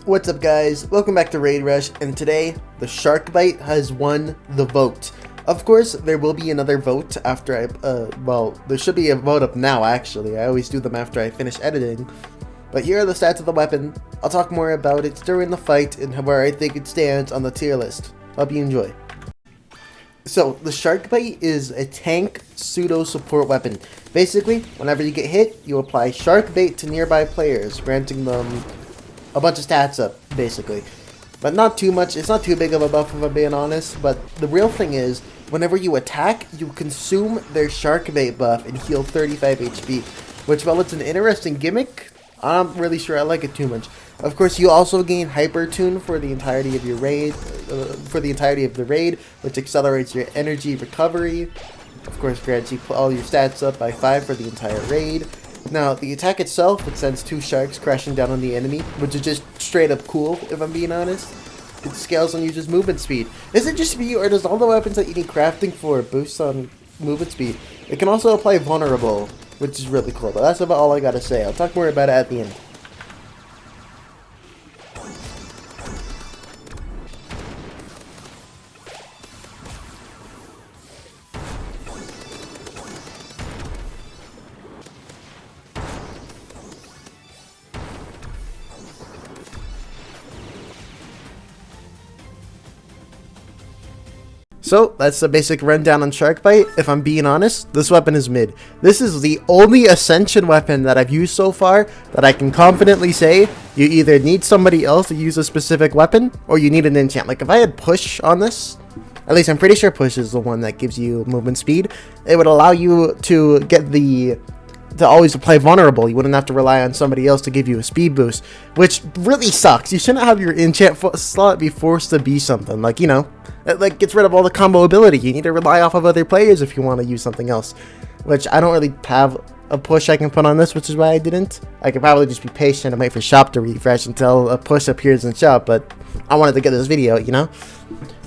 What's up guys, welcome back to Raid Rush, and today the sharkbite has won the vote. Of course, there will be another vote after well, there should be a vote up now actually. I always do them after I finish editing. But here are the stats of the weapon. I'll talk more about it during the fight and where I think it stands on the tier list. Hope you enjoy. So, the sharkbite is a tank pseudo support weapon. Basically, whenever you get hit, you apply shark bait to nearby players, granting them a bunch of stats up, basically. But not too much, it's not too big of a buff if I'm being honest, but the real thing is, whenever you attack, you consume their shark bait buff and heal 35 HP, which while it's an interesting gimmick, I'm not really sure I like it too much. Of course, you also gain Hyper Tune for the entirety of your raid, which accelerates your energy recovery. Of course, grants you all your stats up by 5 for the entire raid. Now, the attack itself, it sends 2 sharks crashing down on the enemy, which is just straight up cool, if I'm being honest. It scales on user's movement speed. Is it just me, or does all the weapons that you need crafting for boost on movement speed? It can also apply vulnerable, which is really cool, but that's about all I gotta say. I'll talk more about it at the end. So, that's the basic rundown on Sharkbite. If I'm being honest, this weapon is mid. This is the only Ascension weapon that I've used so far that I can confidently say you either need somebody else to use a specific weapon, or you need an enchant. Like, if I had Push on this, at least I'm pretty sure Push is the one that gives you movement speed, it would allow you to get to always apply vulnerable. You wouldn't have to rely on somebody else to give you a speed boost, which really sucks. You shouldn't have your enchant slot be forced to be something like, you know, it like gets rid of all the combo ability. You need to rely off of other players if you want to use something else, which I don't really have a push I can put on this, which is why I didn't. I could probably just be patient and wait for shop to refresh until a push appears in shop, but I wanted to get this video, you know.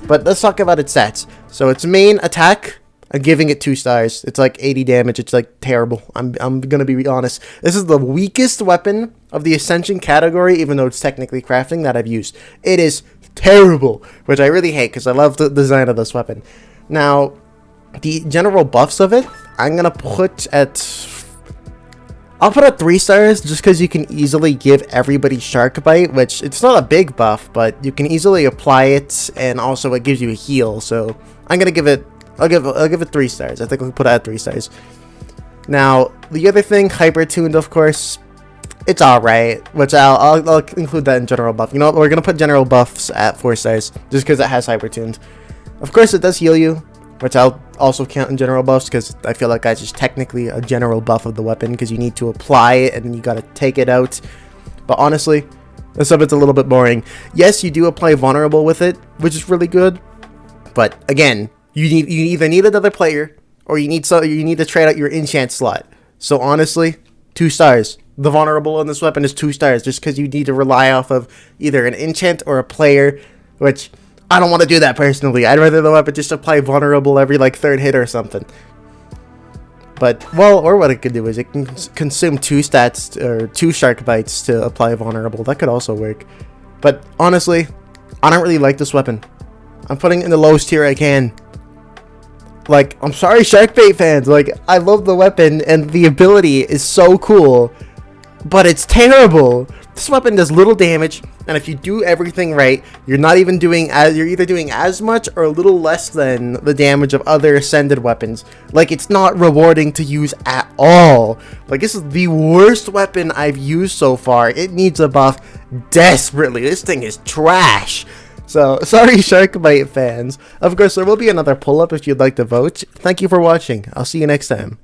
But let's talk about its stats. So its main attack, I'm giving it 2 stars. It's like 80 damage. It's like terrible. I'm gonna be honest. This is the weakest weapon of the Ascension category, even though it's technically crafting, that I've used. It is terrible, which I really hate because I love the design of this weapon. Now, the general buffs of it, I'm gonna put at... I'll put at 3 stars just because you can easily give everybody Sharkbite, which it's not a big buff, but you can easily apply it, and also it gives you a heal. So I'm gonna give it. I'll give it 3 stars. I think we'll put it at 3 stars. Now, the other thing, Hyper Tuned, of course, it's alright, which I'll include that in general buff. You know what, we're gonna put general buffs at 4 stars, just because it has Hyper Tuned. Of course, it does heal you, which I'll also count in general buffs, because I feel like that's just technically a general buff of the weapon, because you need to apply it, and then you gotta take it out. But honestly, this weapon's a little bit boring. Yes, you do apply vulnerable with it, which is really good, but again, you either need another player, or you need to trade out your enchant slot. So honestly, 2 stars. The vulnerable on this weapon is 2 stars, just because you need to rely off of either an enchant or a player, which I don't want to do that personally. I'd rather the weapon just apply vulnerable every like 3rd hit or something. But well, or what it could do is it can consume 2 stats or 2 shark bites to apply vulnerable. That could also work. But honestly, I don't really like this weapon. I'm putting it in the lowest tier I can. Like, I'm sorry, Sharkbait fans, like, I love the weapon, and the ability is so cool, but it's terrible. This weapon does little damage, and if you do everything right, you're either doing as much or a little less than the damage of other Ascended weapons. Like, it's not rewarding to use at all. Like, this is the worst weapon I've used so far. It needs a buff desperately. This thing is trash. So, sorry Sharkbite fans. Of course, there will be another pull-up if you'd like to vote. Thank you for watching. I'll see you next time.